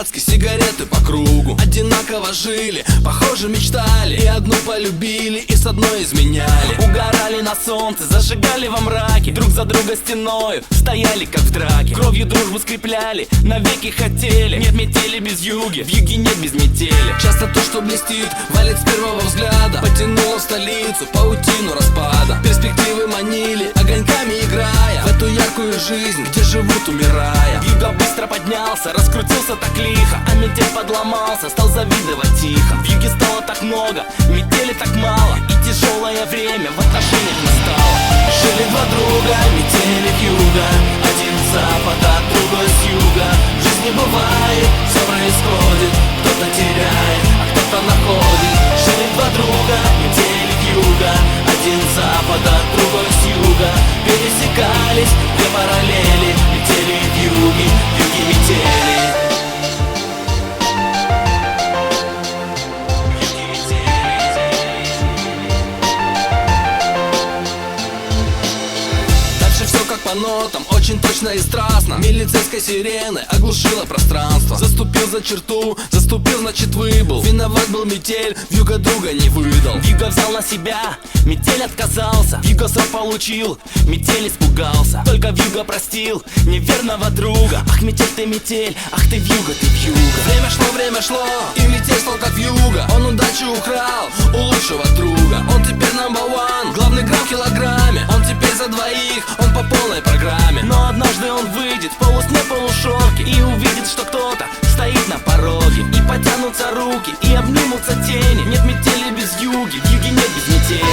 по-братски, сигареты по кругу. Одинаково жили, похоже мечтали, и одну полюбили, и с одной изменяли. Угорали на солнце, зажигали во мраке, друг за друга стеною стояли как в драке. Кровью дружбу скрепляли, навеки хотели. Нет метели без юги, в юге нет без метели. Часто то, что блестит, валит с первого взгляда. Потянуло в столицу паутину распада. Перспективы манили, огоньками играя в эту яркую жизнь, где живут, умирая. Юга быстро поднялся, раскрутился так лихо, а метель подломался, стал завидовать тихо. В юге стало так много, метели так мало, и тяжелое время в отношениях настало. Жили два друга, метели вьюга, один с запада, другой с юга. В жизни бывает, все происходит, кто-то теряет, а кто-то находит. Жили два друга, метели вьюга, один с запада, другой с юга. Пересекались две параллели, метели вьюги, вьюги метели. По нотам, очень точно и страстно. Милицейской сирены оглушила пространство. Заступил за черту, заступил, значит выбыл. Виноват был метель, вьюга друга не выдал. Вьюга взял на себя, метель отказался. Вьюга срок получил, метель испугался. Только вьюга простил неверного друга. Ах, метель, ах ты вьюга, ты вьюга. Время шло, и метель стал как вьюга. Он удачу украл у лучшего друга. Он теперь number one, главный грамм в килограмме. Он теперь за двоих, он по полной программе. Но однажды он выйдет в полусне, полушорке и увидит, что кто-то стоит на пороге. И потянутся руки, и обнимутся тени. Нет метели без вьюги, в юге нет без метели.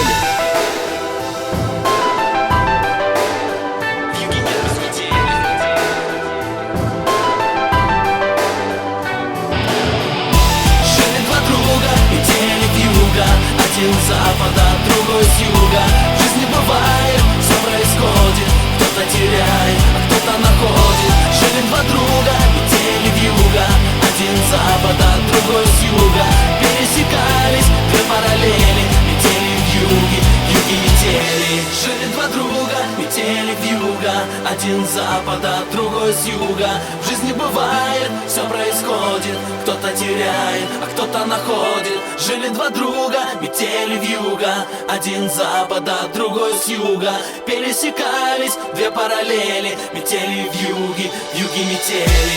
Один с запада, другой с юга. В жизни бывает, все происходит, кто-то теряет, а кто-то находит. Жили два друга, метели вьюга, один с запада, другой с юга. Пересекались две параллели, метели вьюги, вьюги метели. Жили два друга, метели вьюга, один с запада, другой с юга. В жизни бывает, все происходит, кто-то теряет, а кто-то находит. Жили два друга, метели вьюга, один с запада, другой с юга. Пересекались две параллели, метели вьюги, вьюги метели.